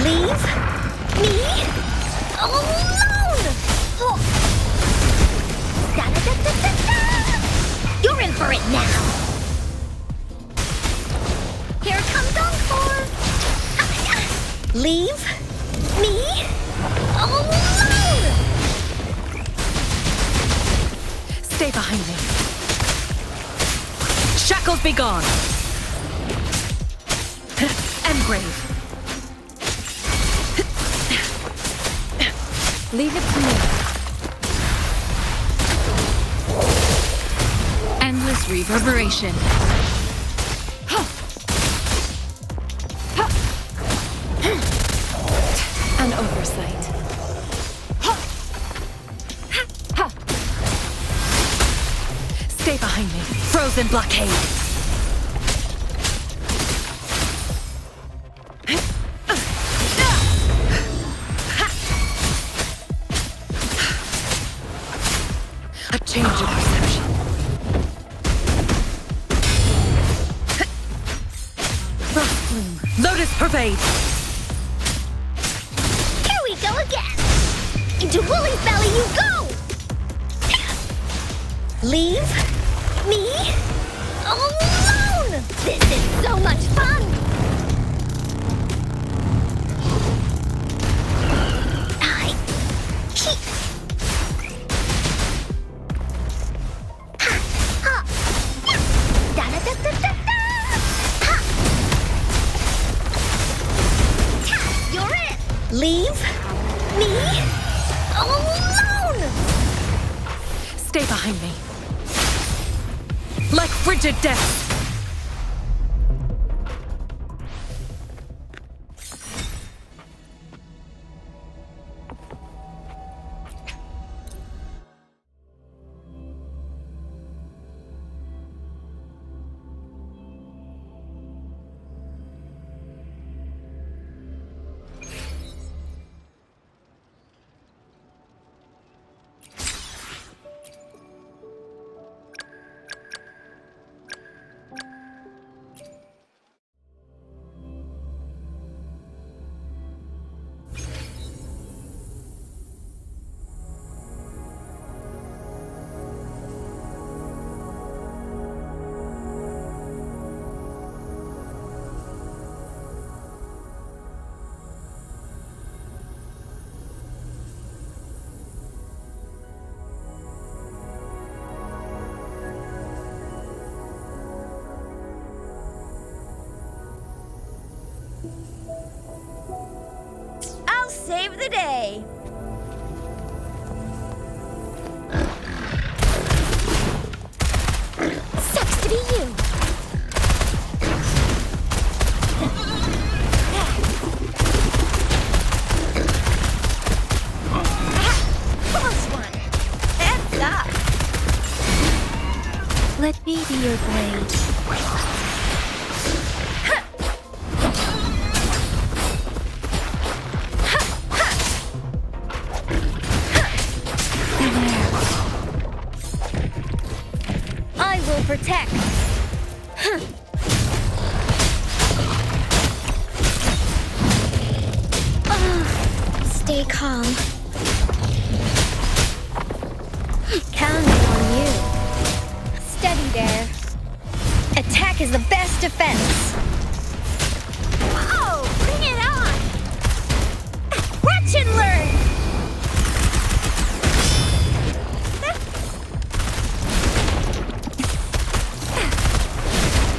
Leave me alone! Oh. Da-da-da-da-da-da! You're in for it now! Here comes Encore! Leave me alone! Stay behind me. Shackles be gone! Engrave. Leave it to me. Endless reverberation. An oversight. Stay behind me. Frozen blockade. A change of perception. Frost bloom. Lotus pervade. Here we go again! Into Woolly's belly you go! Leave me alone! This is so much fun! You're it! Leave me alone! Stay behind me. Like frigid death. I'll save the day. Sucks to be you. Close one. Heads up. Let me be your blade. I will protect. Stay calm. Counting on you. Steady there. Attack is the best defense. Whoa! Bring it on! Watch and learn!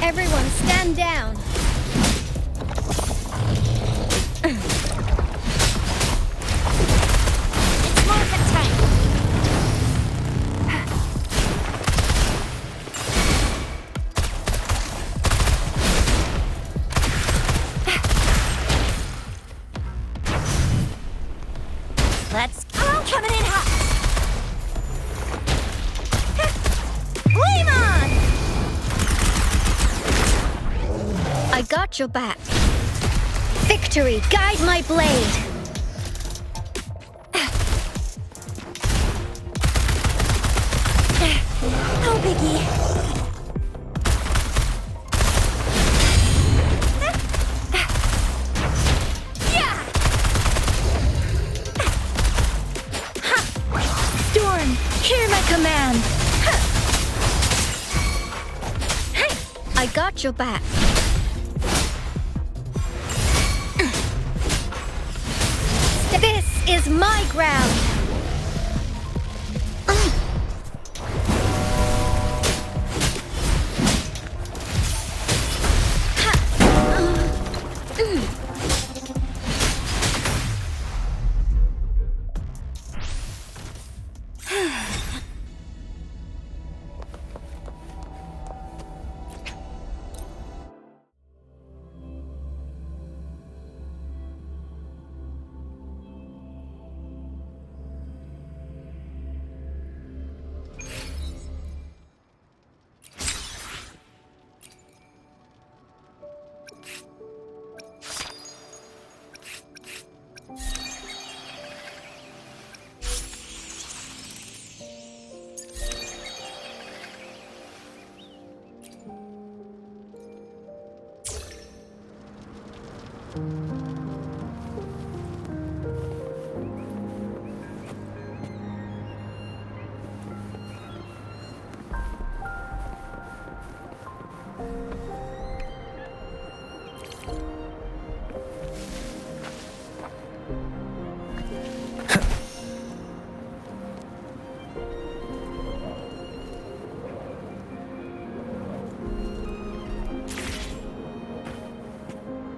Everyone stand down. It's more of a tank. Let's go. Coming in hot. Flame on! I got your back. Victory, guide my blade. No biggie. Yeah! I got your back. This is my ground.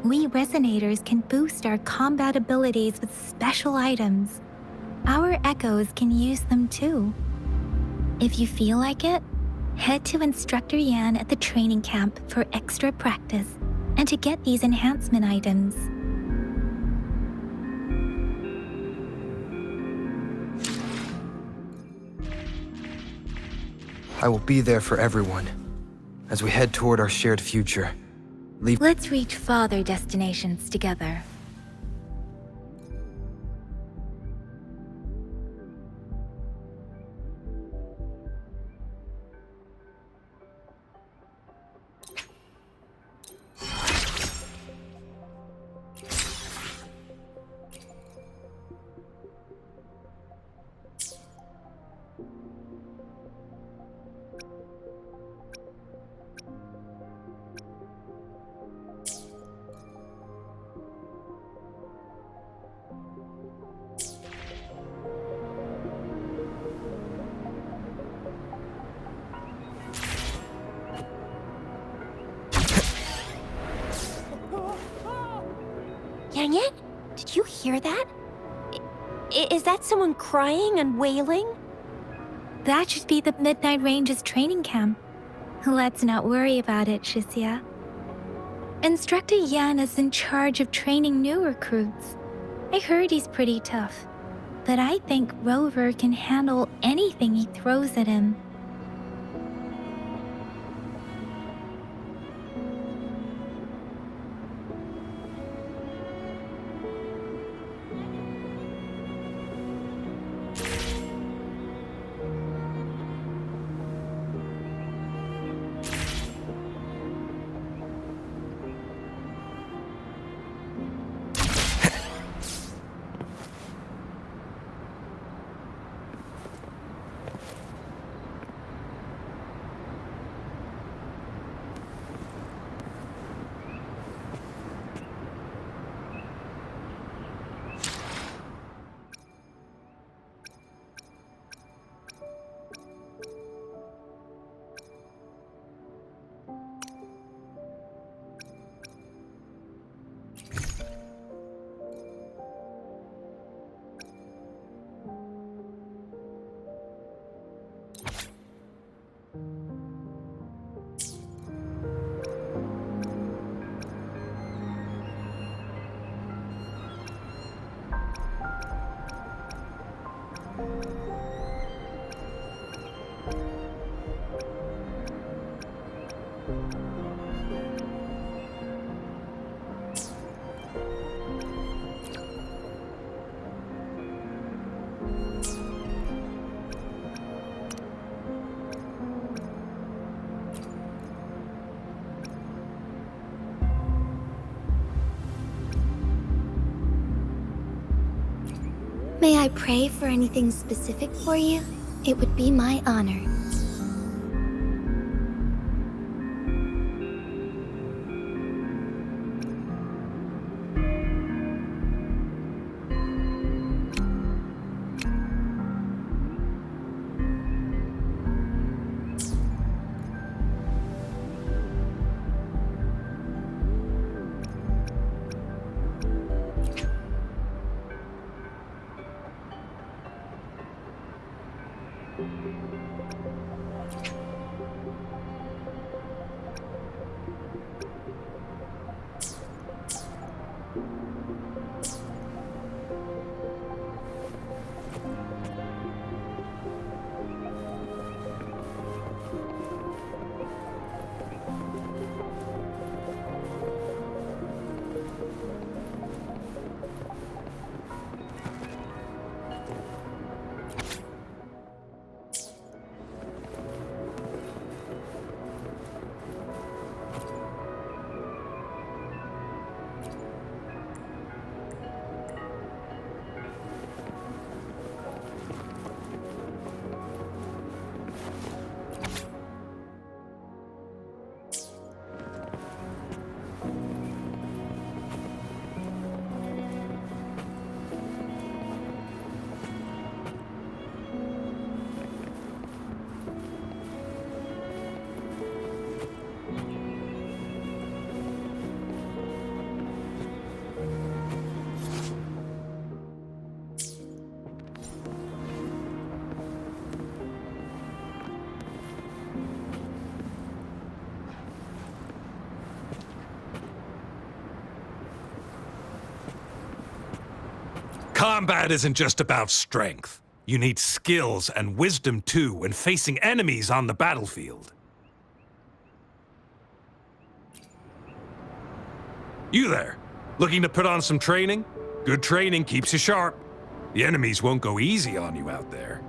We resonators can boost our combat abilities with special items. Our echoes can use them too. If you feel like it, head to Instructor Yan at the training camp for extra practice and to get these enhancement items. I will be there for everyone as we head toward our shared future. Let's reach farther destinations together. Yang Yang, did you hear that? Is that someone crying and wailing? That should be the Midnight Ranges training camp. Let's not worry about it, Shisia. Instructor Yan is in charge of training new recruits. I heard he's pretty tough, but I think Rover can handle anything he throws at him. May I pray for anything specific for you? It would be my honor. Combat isn't just about strength. You need skills and wisdom too when facing enemies on the battlefield. You there, looking to put on some training? Good training keeps you sharp. The enemies won't go easy on you out there.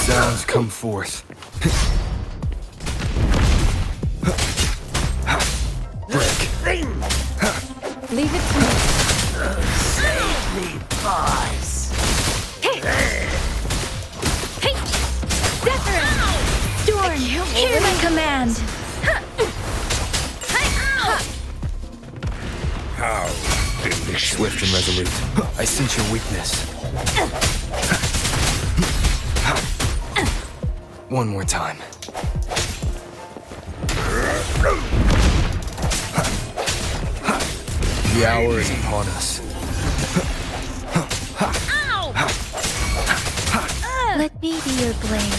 Sounds come forth. Break. Leave it to me. Save me, boys. Hey! Storm, hear my command! How delicious. Swift and resolute. I sense your weakness. One more time. The hour is upon us. Let me be your blade.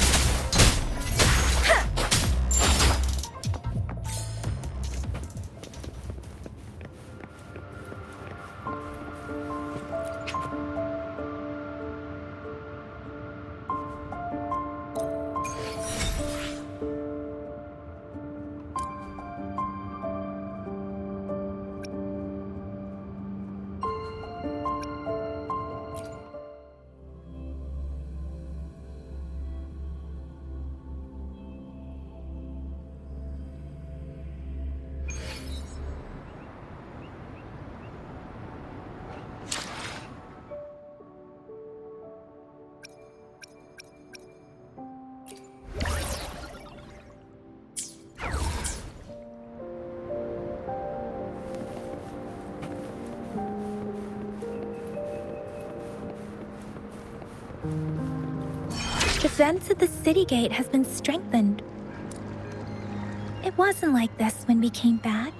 Defense at the city gate has been strengthened. It wasn't like this when we came back.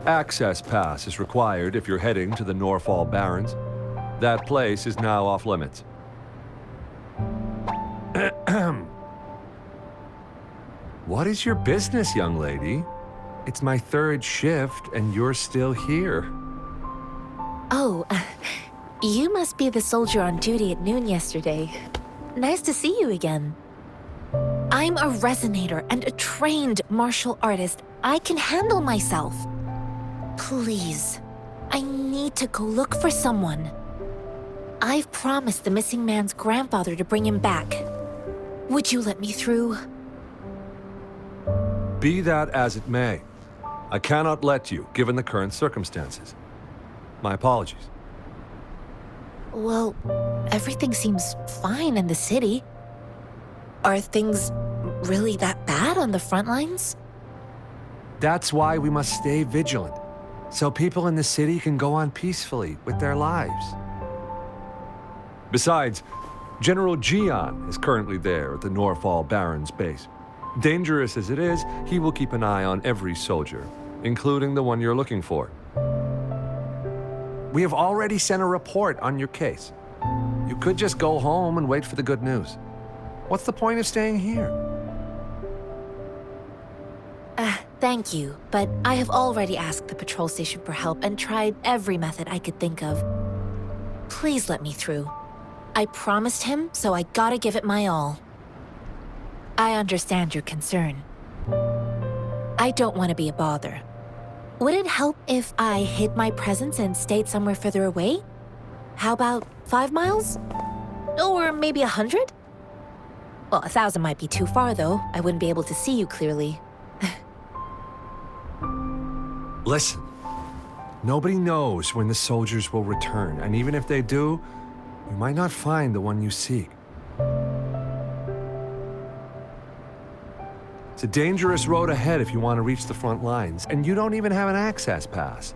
Access pass is required if you're heading to the Norfall Barrens. That place is now off limits. What is your business, young lady? It's my third shift, and you're still here. Oh, you must be the soldier on duty at noon yesterday. Nice to see you again. I'm a resonator and a trained martial artist. I can handle myself. Please, I need to go look for someone. I've promised the missing man's grandfather to bring him back. Would you let me through? Be that as it may, I cannot let you, given the current circumstances. My apologies. Well, everything seems fine in the city. Are things really that bad on the front lines? That's why we must stay vigilant, so people in the city can go on peacefully with their lives. Besides, General Jian is currently there at the Norfall Baron's base. Dangerous as it is, he will keep an eye on every soldier, including the one you're looking for. We have already sent a report on your case. You could just go home and wait for the good news. What's the point of staying here? Thank you, but I have already asked the patrol station for help and tried every method I could think of. Please let me through. I promised him, so I gotta give it my all. I understand your concern. I don't want to be a bother. Would it help if I hid my presence and stayed somewhere further away? How about 5 miles? Or maybe 100? Well, 1,000 might be too far, though. I wouldn't be able to see you clearly. Listen, nobody knows when the soldiers will return, and even if they do, you might not find the one you seek. It's a dangerous road ahead if you want to reach the front lines, and you don't even have an access pass.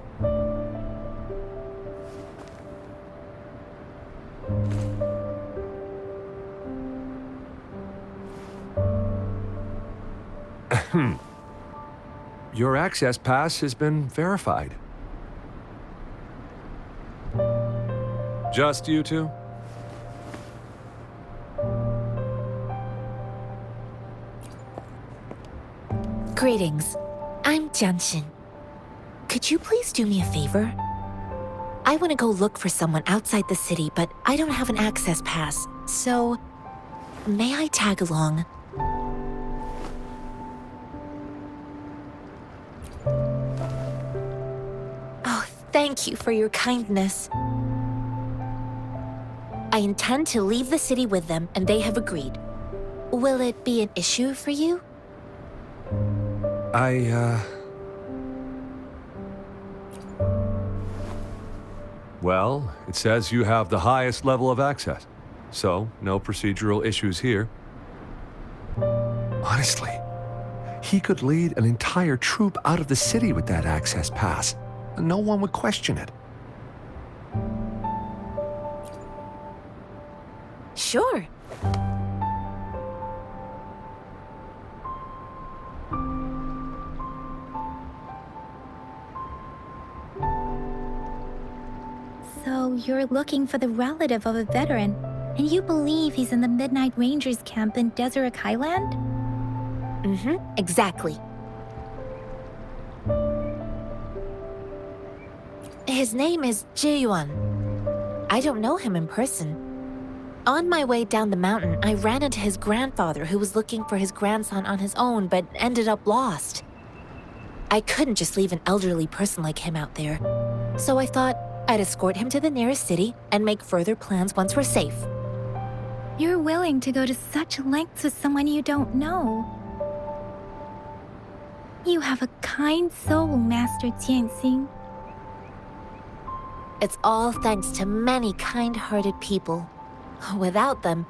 Your access pass has been verified. Just you two? Greetings. I'm Jianshin. Could you please do me a favor? I want to go look for someone outside the city, but I don't have an access pass, so may I tag along? Oh, thank you for your kindness. I intend to leave the city with them, and they have agreed. Will it be an issue for you? Well, it says you have the highest level of access, so no procedural issues here. Honestly, he could lead an entire troop out of the city with that access pass, and no one would question it. Sure. So you're looking for the relative of a veteran, and you believe he's in the Midnight Rangers camp in Deseret Highland? Exactly. His name is Ji-yuan. I don't know him in person. On my way down the mountain, I ran into his grandfather who was looking for his grandson on his own but ended up lost. I couldn't just leave an elderly person like him out there, so I thought I'd escort him to the nearest city and make further plans once we're safe. You're willing to go to such lengths with someone you don't know. You have a kind soul, Master Jianxing. It's all thanks to many kind-hearted people. Without them,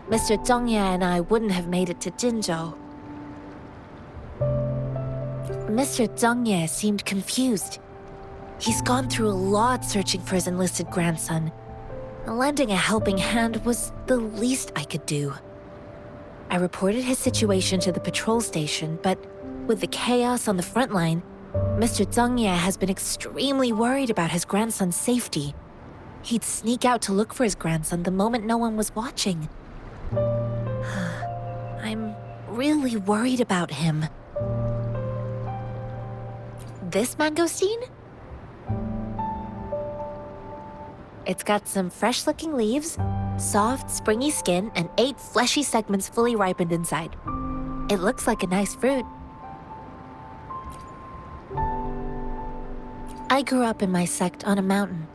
Mr. Zhongye and I wouldn't have made it to Jinzhou. Mr. Zhongye seemed confused. He's gone through a lot searching for his enlisted grandson. Lending a helping hand was the least I could do. I reported his situation to the patrol station, but with the chaos on the front line, Mr. Zhongye has been extremely worried about his grandson's safety. He'd sneak out to look for his grandson the moment no one was watching. I'm really worried about him. This mangosteen? It's got some fresh-looking leaves, soft, springy skin, and 8 fleshy segments fully ripened inside. It looks like a nice fruit. I grew up in my sect on a mountain.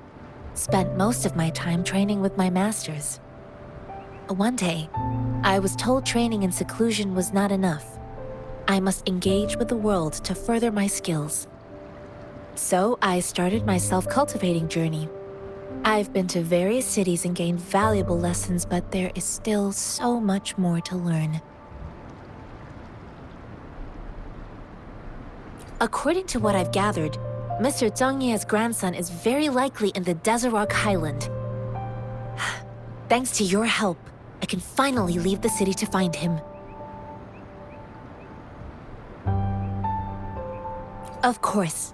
spent most of my time training with my masters. One day, I was told training in seclusion was not enough. I must engage with the world to further my skills. So I started my self-cultivating journey. I've been to various cities and gained valuable lessons, but there is still so much more to learn. According to what I've gathered, Mr. Zhang Ye's grandson is very likely in the Desert Highland. Thanks to your help, I can finally leave the city to find him. Of course.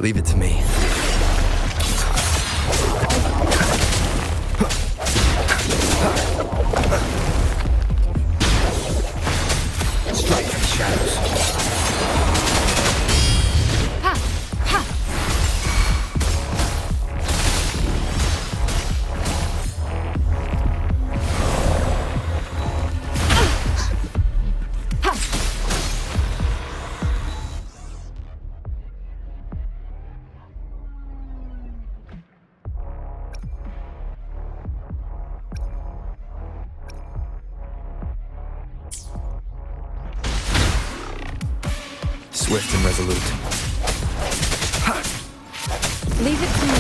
Leave it to me. Strike from the shadows. Swift and resolute. Leave it to me.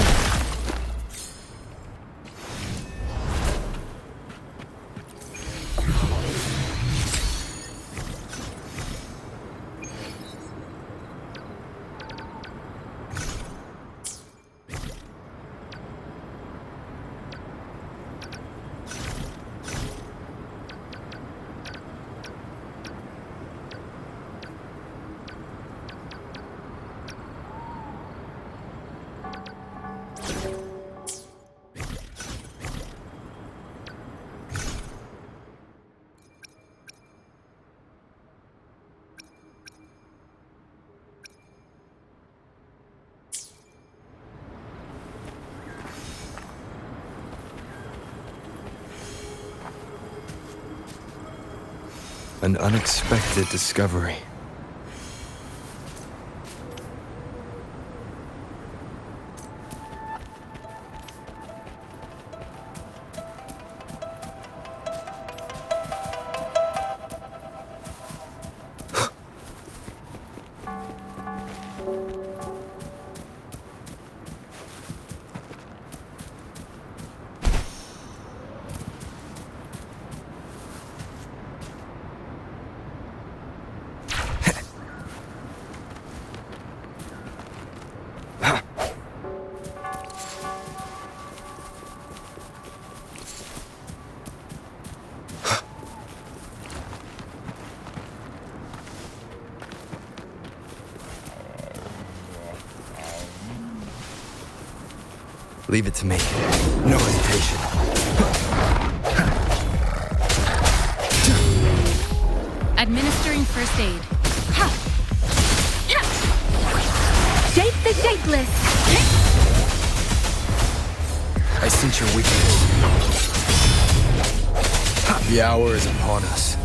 An unexpected discovery. Leave it to me. No hesitation. Administering first aid. Shape the shapeless! I sense your weakness. The hour is upon us.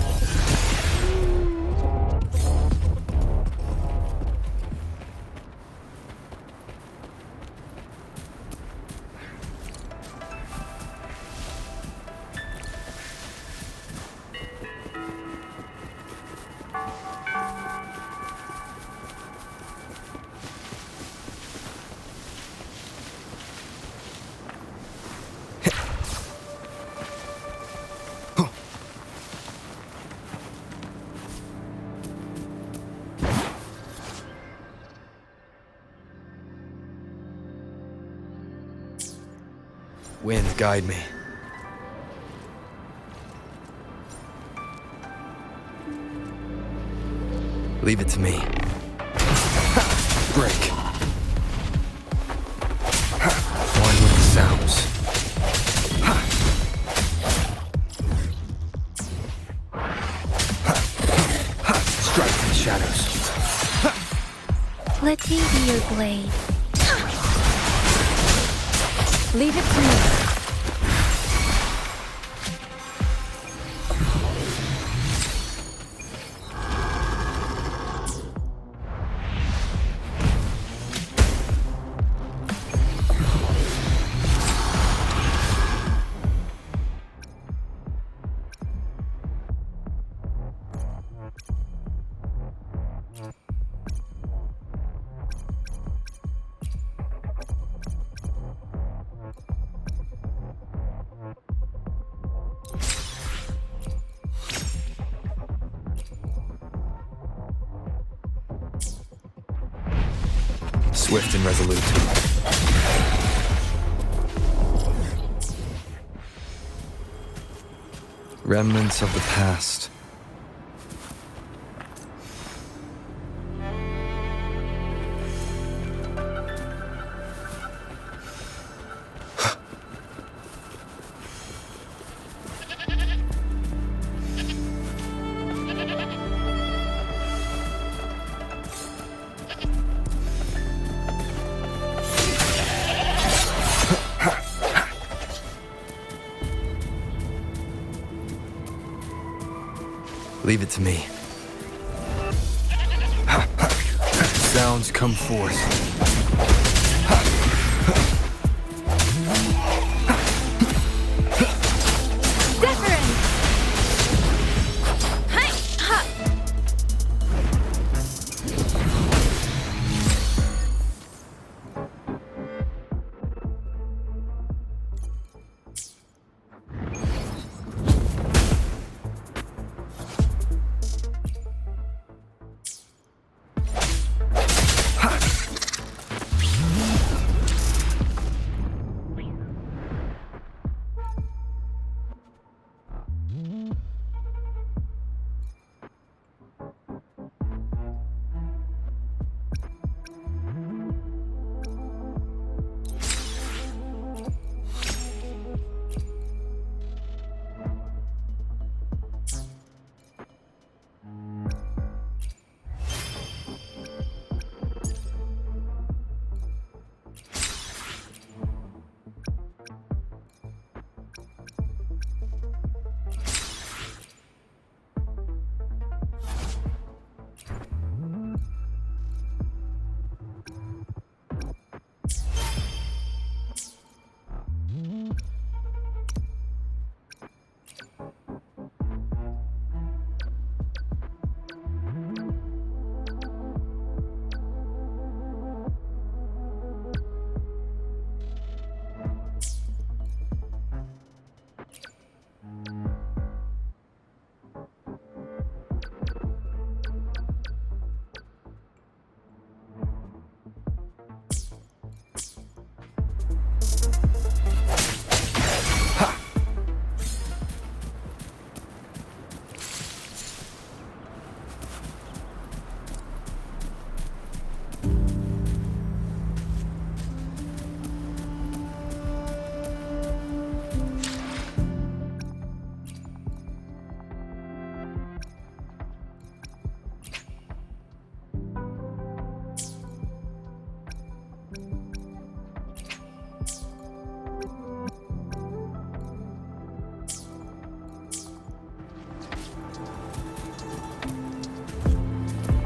Wind, guide me. Leave it to me. Break. One with the sounds. Strike in the shadows. Let me be your blade. Leave it to me. Swift and resolute. Remnants of the past. Leave it to me. Sounds come forth.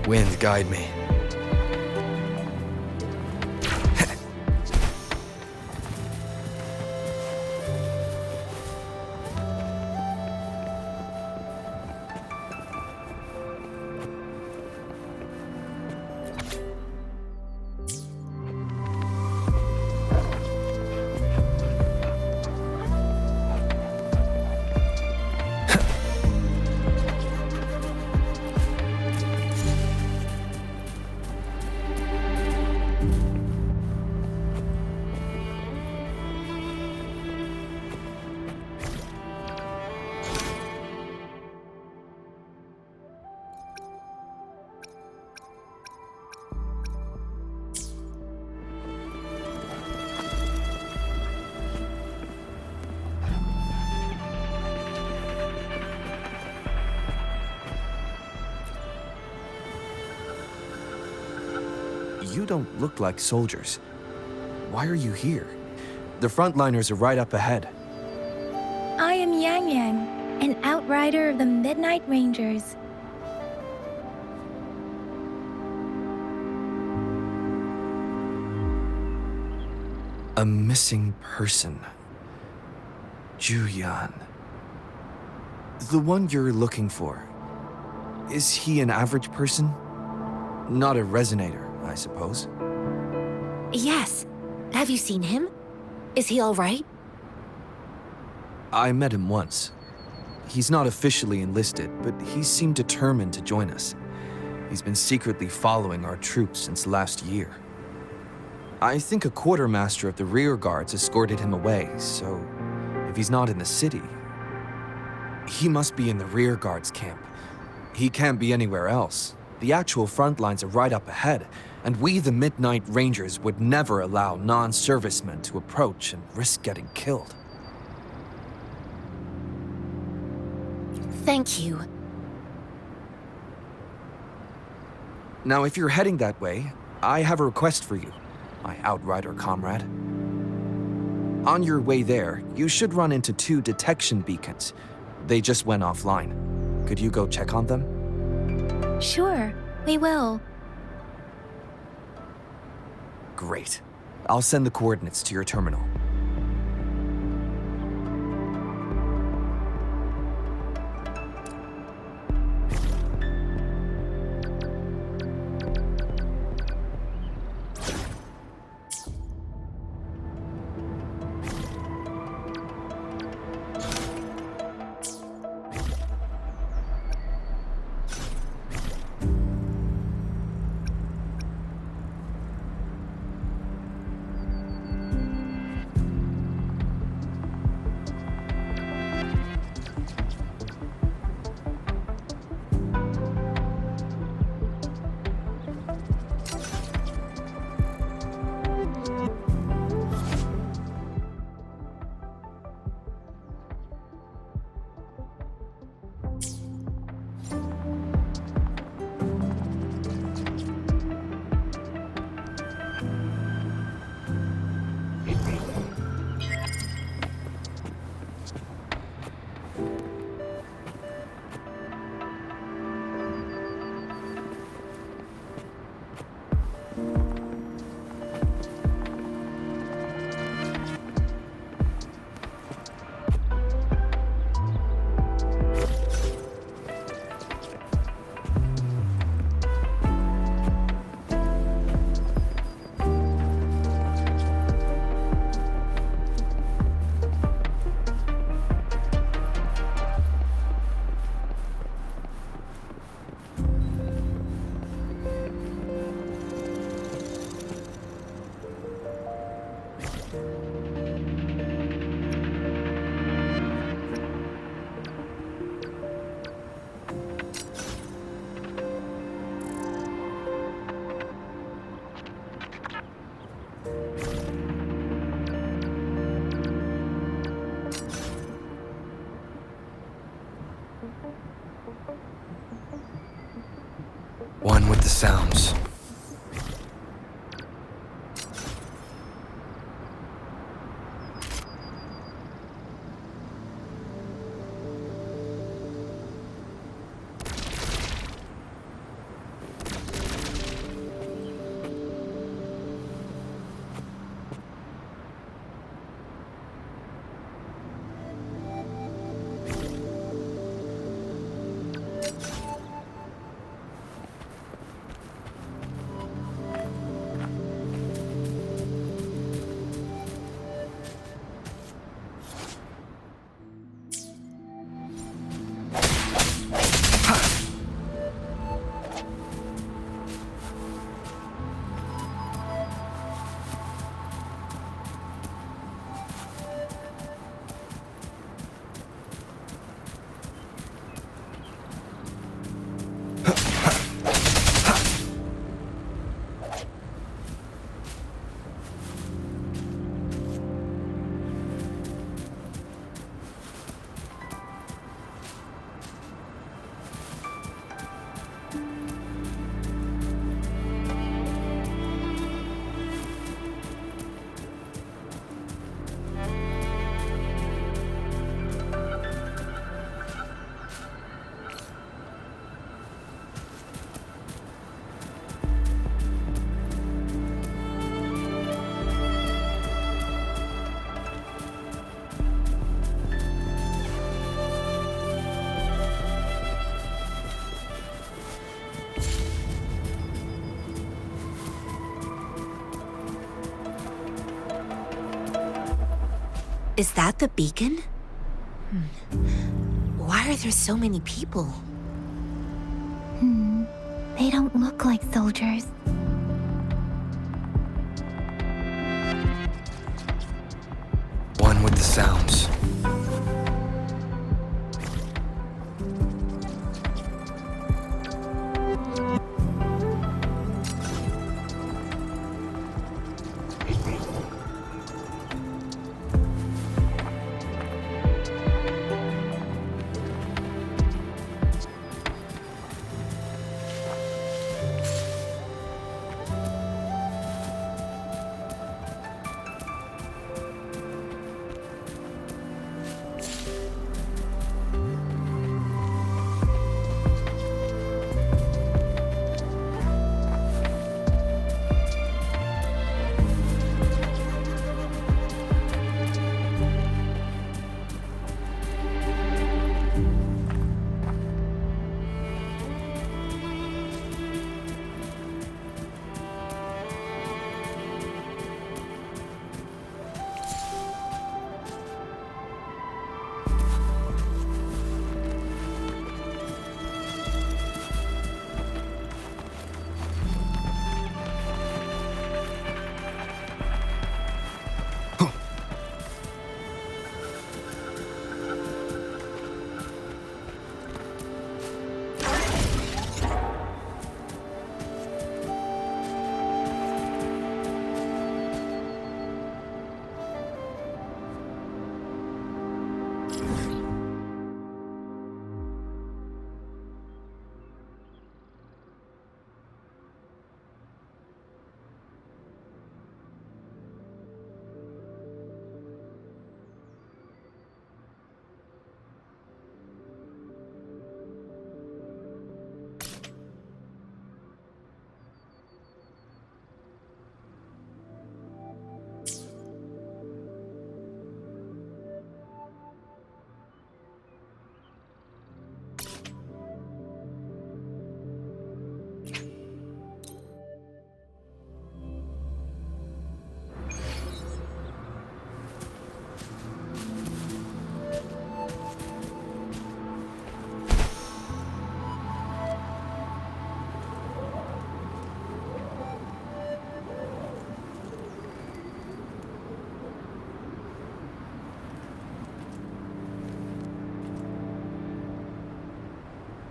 Wind, guide me. You don't look like soldiers. Why are you here? The frontliners are right up ahead. I am Yang Yang, an outrider of the Midnight Rangers. A missing person. Juyan. The one you're looking for. Is he an average person? Not a resonator, I suppose. Yes. Have you seen him? Is he all right? I met him once. He's not officially enlisted, but he seemed determined to join us. He's been secretly following our troops since last year. I think a quartermaster of the rear guards escorted him away, so if he's not in the city, he must be in the rear guards camp. He can't be anywhere else. The actual front lines are right up ahead, and we, the Midnight Rangers, would never allow non-servicemen to approach and risk getting killed. Thank you. Now, if you're heading that way, I have a request for you, my Outrider comrade. On your way there, you should run into 2 detection beacons. They just went offline. Could you go check on them? Sure, we will. Great. I'll send the coordinates to your terminal. One with the sounds. Is that the beacon? Why are there so many people? They don't look like soldiers. One with the sounds.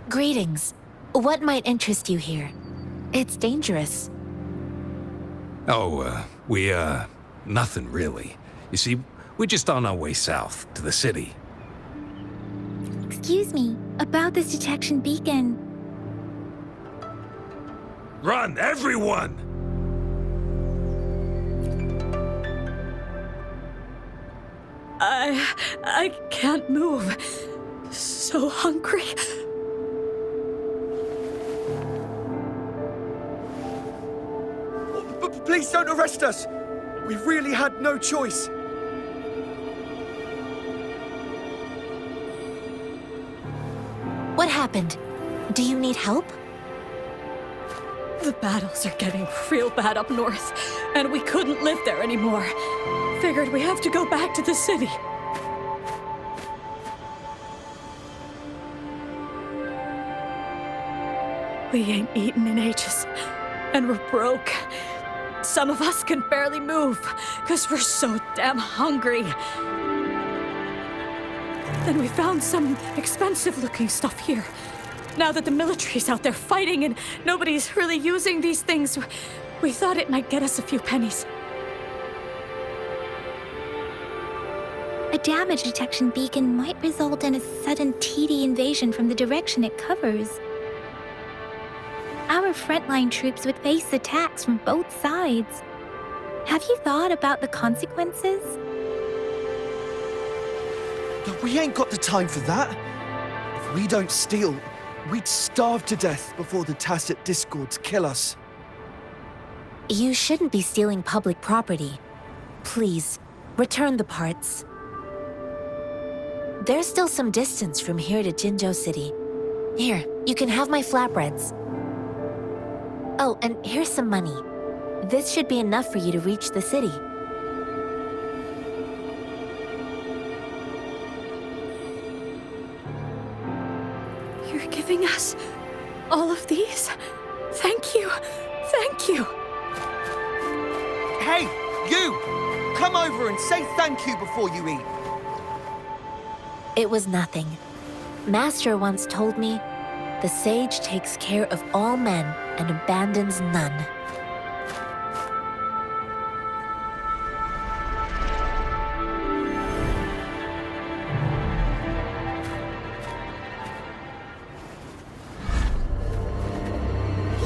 Greetings. What might interest you here? It's dangerous. Oh, nothing really. You see, we're just on our way south to the city. Excuse me, about this detection beacon. Run, everyone! I can't move. So hungry. Please don't arrest us! We really had no choice. What happened? Do you need help? The battles are getting real bad up north, and we couldn't live there anymore. Figured we have to go back to the city. We ain't eaten in ages, and we're broke. Some of us can barely move, because we're so damn hungry. Then we found some expensive-looking stuff here. Now that the military's out there fighting and nobody's really using these things, we thought it might get us a few pennies. A damage detection beacon might result in a sudden TD invasion from the direction it covers. Our frontline troops would face attacks from both sides. Have you thought about the consequences? We ain't got the time for that. If we don't steal, we'd starve to death before the Tacit Discords kill us. You shouldn't be stealing public property. Please, return the parts. There's still some distance from here to Jinzhou City. Here, you can have my flatbreads. Oh, and here's some money. This should be enough for you to reach the city. giving us all of these. Thank you. Thank you. Hey, you! Come over and say thank you before you eat. It was nothing. Master once told me, the sage takes care of all men and abandons none.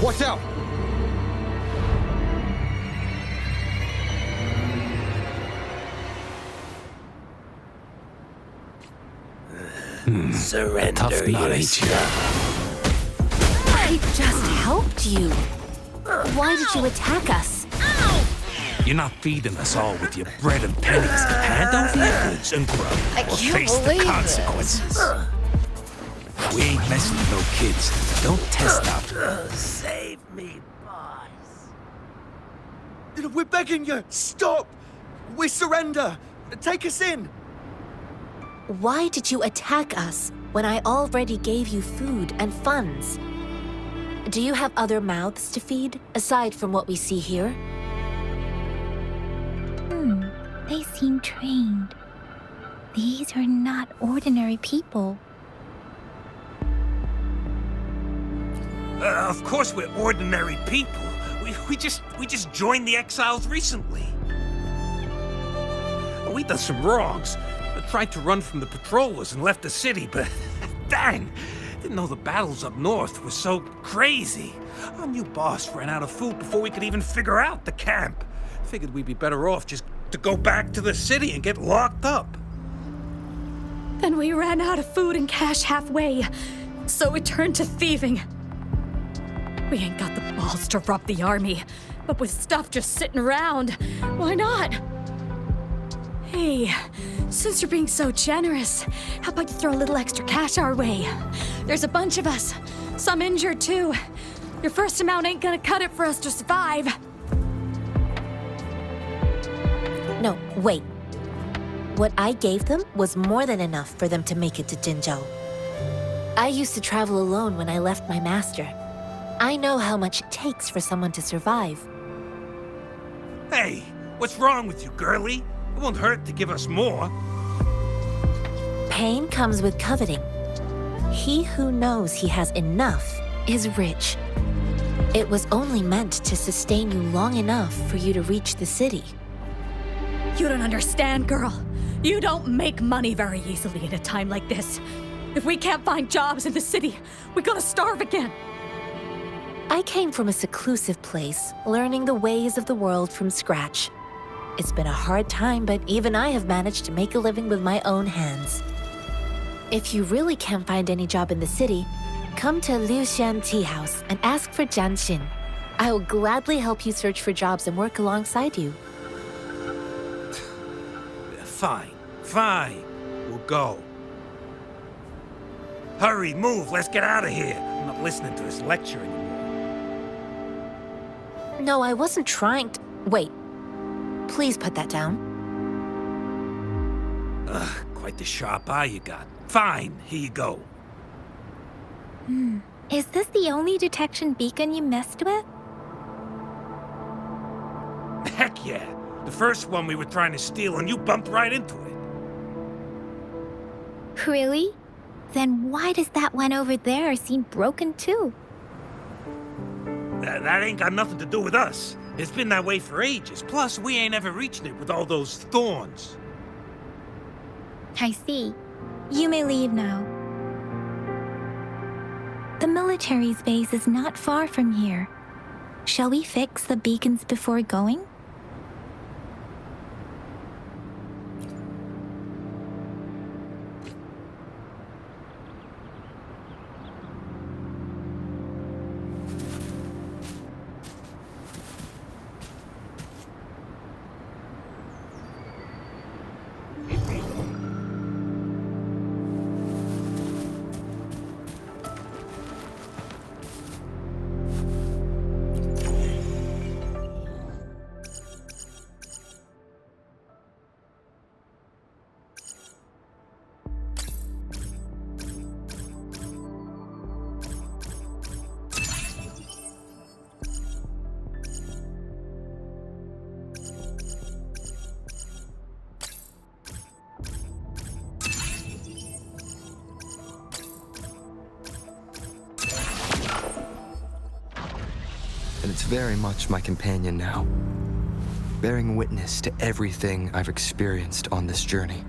Watch out! Surrender Tough nut, ain't you? I just helped you. Why did you attack us? You're not feeding us all with your bread and pennies. Hand over your goods and grub, I or can't face the believe consequences. We ain't messing with no kids. Don't test out. Save me, boss. We're begging you, stop! We surrender! Take us in! Why did you attack us when I already gave you food and funds? Do you have other mouths to feed, aside from what we see here? They seem trained. These are not ordinary people. Of course we're ordinary people. We just joined the exiles recently. We done some wrongs. Tried to run from the patrollers and left the city, but dang, didn't know the battles up north were so crazy. Our new boss ran out of food before we could even figure out the camp. Figured we'd be better off just to go back to the city and get locked up. Then we ran out of food and cash halfway, so we turned to thieving. We ain't got the balls to rob the army, but with stuff just sitting around, why not? Hey, since you're being so generous, how about you throw a little extra cash our way? There's a bunch of us, some injured too. Your first amount ain't gonna cut it for us to survive. No, wait. What I gave them was more than enough for them to make it to Jinzhou. I used to travel alone when I left my master. I know how much it takes for someone to survive. Hey, what's wrong with you, girlie? It won't hurt to give us more. Pain comes with coveting. He who knows he has enough is rich. It was only meant to sustain you long enough for you to reach the city. You don't understand, girl. You don't make money very easily at a time like this. If we can't find jobs in the city, we're gonna starve again. I came from a seclusive place, learning the ways of the world from scratch. It's been a hard time, but even I have managed to make a living with my own hands. If you really can't find any job in the city, come to Liu Xian Tea House and ask for Jian Xin. I will gladly help you search for jobs and work alongside you. Fine. We'll go. Hurry, move, let's get out of here. I'm not listening to this lecture anymore. No, I wasn't trying to... Wait. Please put that down. Quite the sharp eye you got. Fine, here you go. Is this the only detection beacon you messed with? Heck yeah. The first one we were trying to steal and you bumped right into it. Really? Then why does that one over there seem broken too? That ain't got nothing to do with us. It's been that way for ages. Plus, we ain't ever reached it with all those thorns. I see. You may leave now. The military's base is not far from here. Shall we fix the beacons before going? and it's very much my companion now, bearing witness to everything I've experienced on this journey.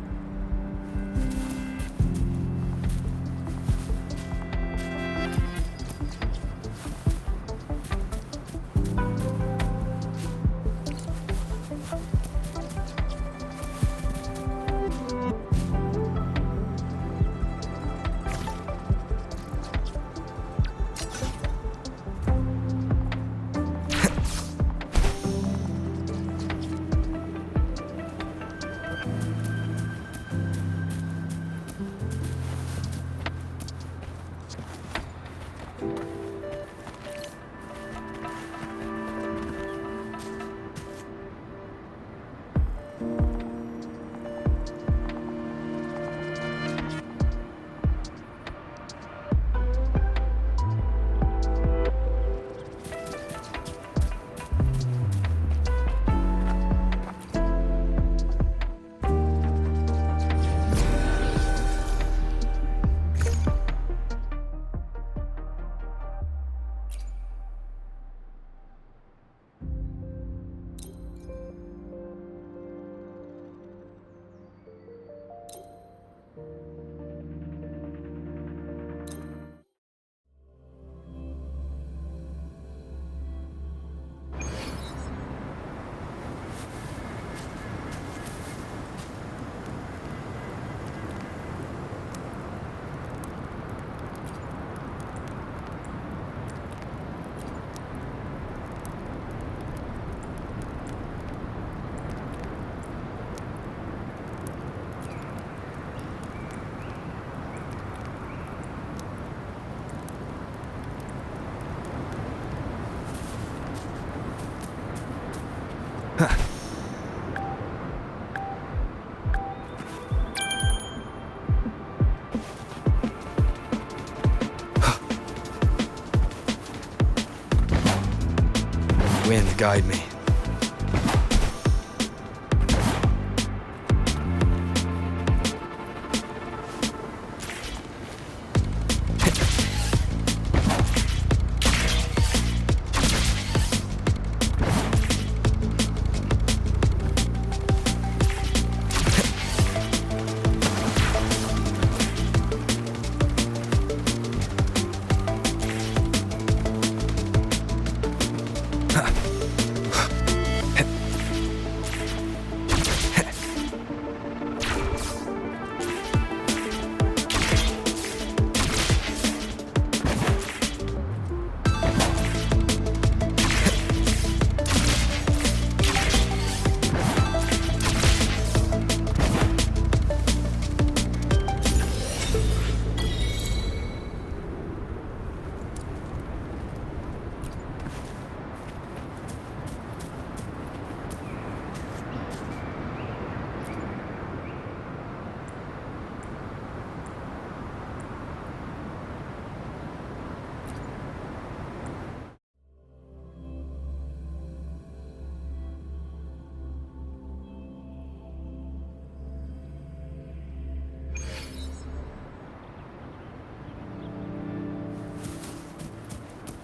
Wind, guide me.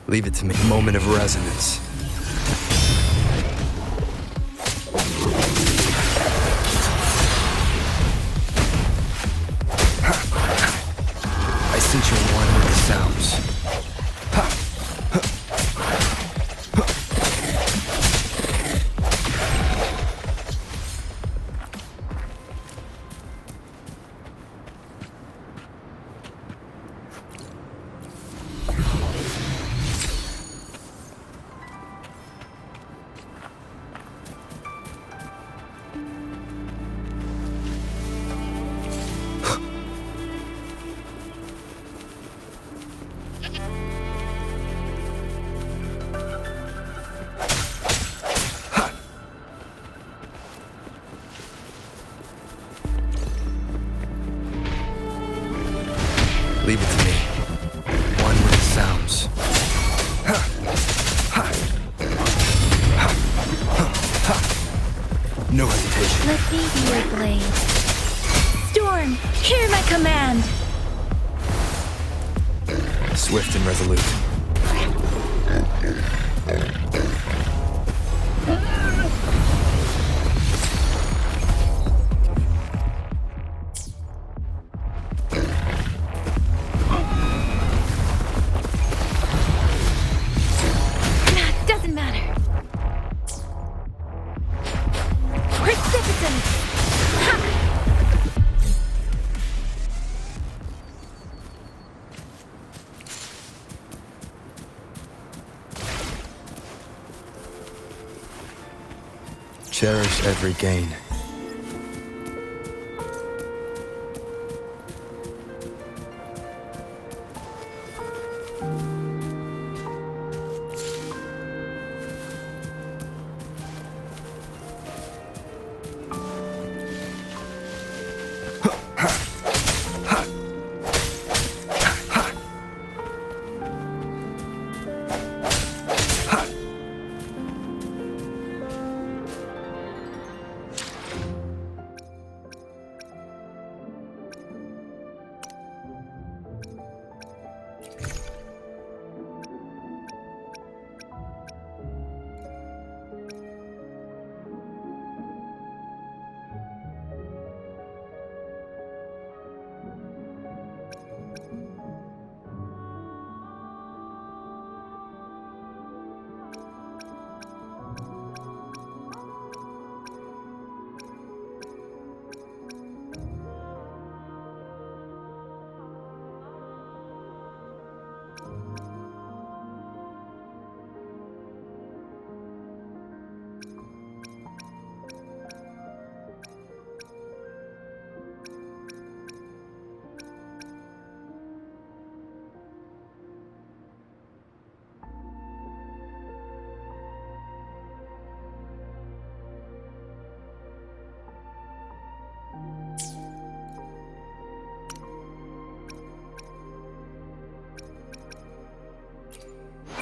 Leave it to me. Moment of resonance. I sense you're one with the sounds. Leave it to me. One with the sounds. No hesitation. Let me be your blade. Storm, hear my command! Swift and resolute. Cherish every gain.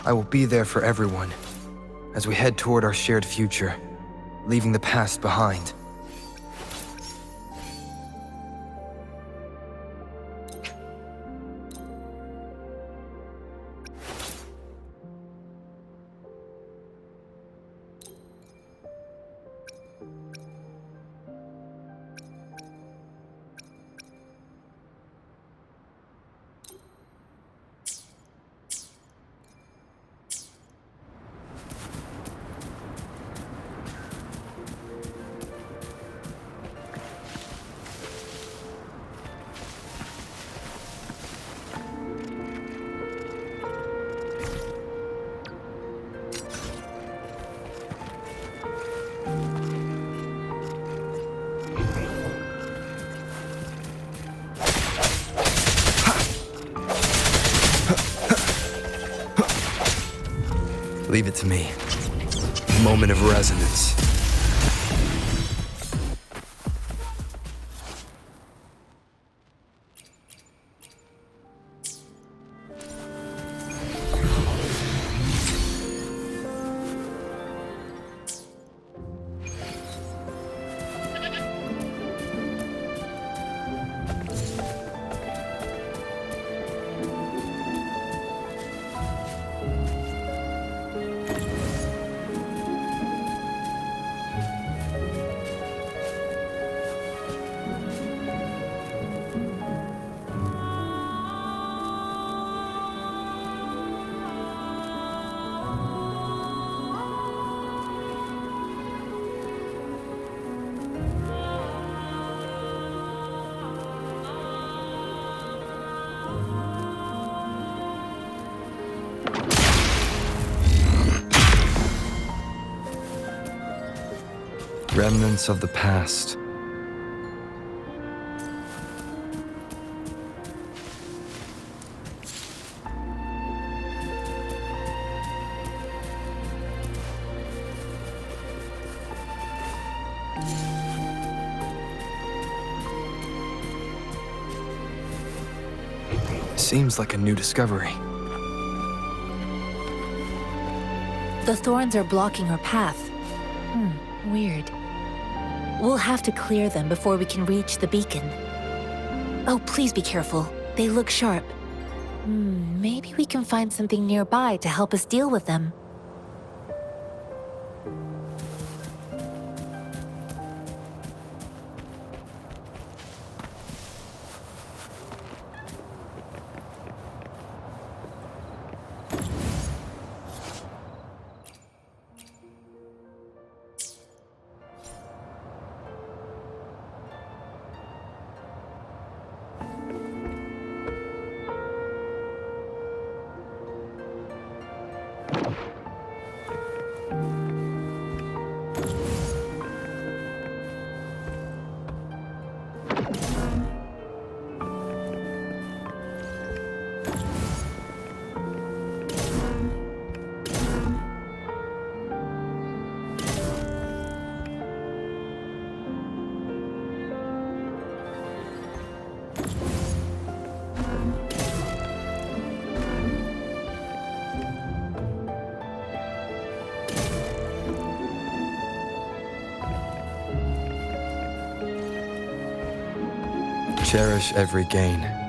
I will be there for everyone as we head toward our shared future, leaving the past behind. Leave it to me. Moment of resonance. Remnants of the past. Seems like a new discovery. The thorns are blocking our path. Weird. We'll have to clear them before we can reach the beacon. Oh, please be careful. They look sharp. Maybe we can find something nearby to help us deal with them. Cherish every gain.